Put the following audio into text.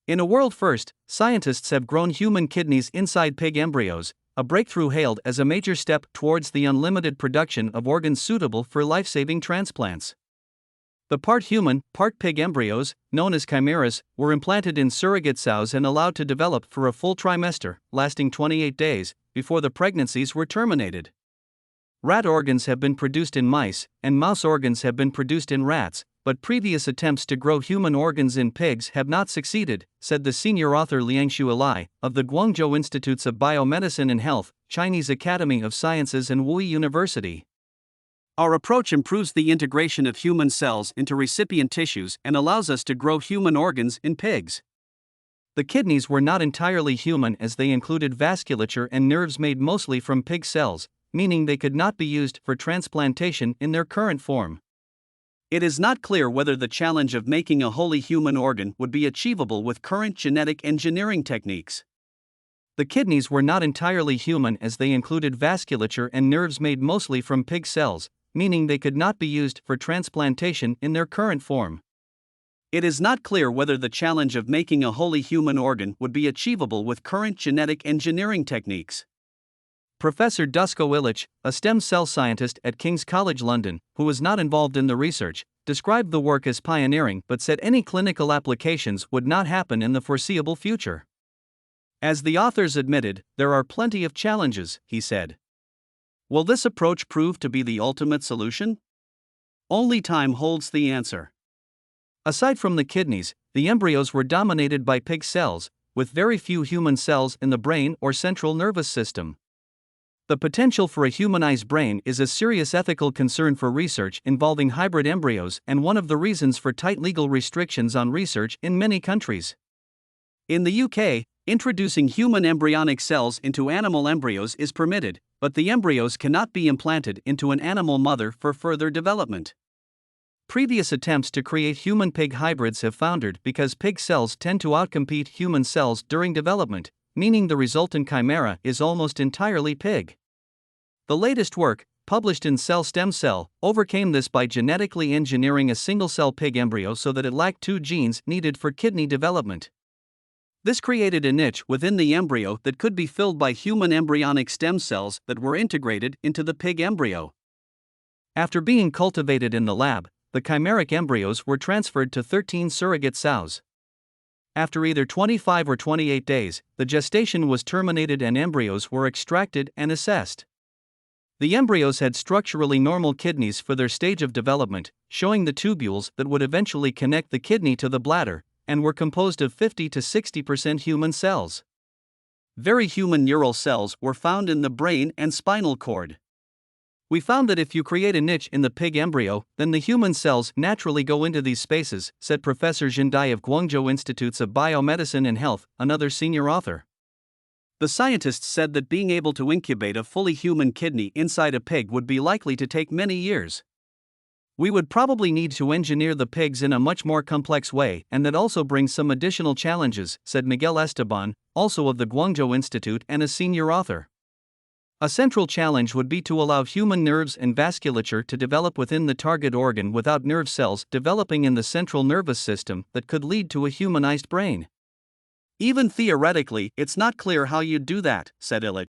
In a world first, scientists have grown human kidneys inside pig embryos, a breakthrough hailed as a major step towards the unlimited production of organs suitable for life-saving transplants. The part human, part pig embryos, known as chimeras, were implanted in surrogate sows and allowed to develop for a full trimester, lasting 28 days, before the pregnancies were terminated. Rat organs have been produced in mice, and mouse organs have been produced in rats, but previous attempts to grow human organs in pigs have not succeeded, said the senior author Liangshu Eli, of the Guangzhou Institutes of Biomedicine and Health, Chinese Academy of Sciences and Wuyi University. Our approach improves the integration of human cells into recipient tissues and allows us to grow human organs in pigs. The kidneys were not entirely human as they included vasculature and nerves made mostly from pig cells, meaning they could not be used for transplantation in their current form. It is not clear whether the challenge of making a wholly human organ would be achievable with current genetic engineering techniques. The kidneys were not entirely human as they included vasculature and nerves made mostly from pig cells, meaning they could not be used for transplantation in their current form. It is not clear whether the challenge of making a wholly human organ would be achievable with current genetic engineering techniques. Professor Dusko Illich, a stem cell scientist at King's College London, who was not involved in the research, described the work as pioneering but said any clinical applications would not happen in the foreseeable future. As the authors admitted, there are plenty of challenges, he said. Will this approach prove to be the ultimate solution? Only time holds the answer. Aside from the kidneys, the embryos were dominated by pig cells, with very few human cells in the brain or central nervous system. The potential for a humanized brain is a serious ethical concern for research involving hybrid embryos and one of the reasons for tight legal restrictions on research in many countries. In the UK, introducing human embryonic cells into animal embryos is permitted, but the embryos cannot be implanted into an animal mother for further development. Previous attempts to create human-pig hybrids have foundered because pig cells tend to outcompete human cells during development, meaning the resultant chimera is almost entirely pig. The latest work, published in Cell Stem Cell, overcame this by genetically engineering a single-cell pig embryo so that it lacked two genes needed for kidney development. This created a niche within the embryo that could be filled by human embryonic stem cells that were integrated into the pig embryo. After being cultivated in the lab, the chimeric embryos were transferred to 13 surrogate sows. After either 25 or 28 days, the gestation was terminated and embryos were extracted and assessed. The embryos had structurally normal kidneys for their stage of development, showing the tubules that would eventually connect the kidney to the bladder, and were composed of 50 to 60% human cells. Very human neural cells were found in the brain and spinal cord. We found that if you create a niche in the pig embryo, then the human cells naturally go into these spaces, said Professor Zhendai of Guangzhou Institutes of Biomedicine and Health, another senior author. The scientists said that being able to incubate a fully human kidney inside a pig would be likely to take many years. We would probably need to engineer the pigs in a much more complex way, and that also brings some additional challenges, said Miguel Esteban, also of the Guangzhou Institute and a senior author. A central challenge would be to allow human nerves and vasculature to develop within the target organ without nerve cells developing in the central nervous system that could lead to a humanized brain. Even theoretically, it's not clear how you'd do that, said Illich.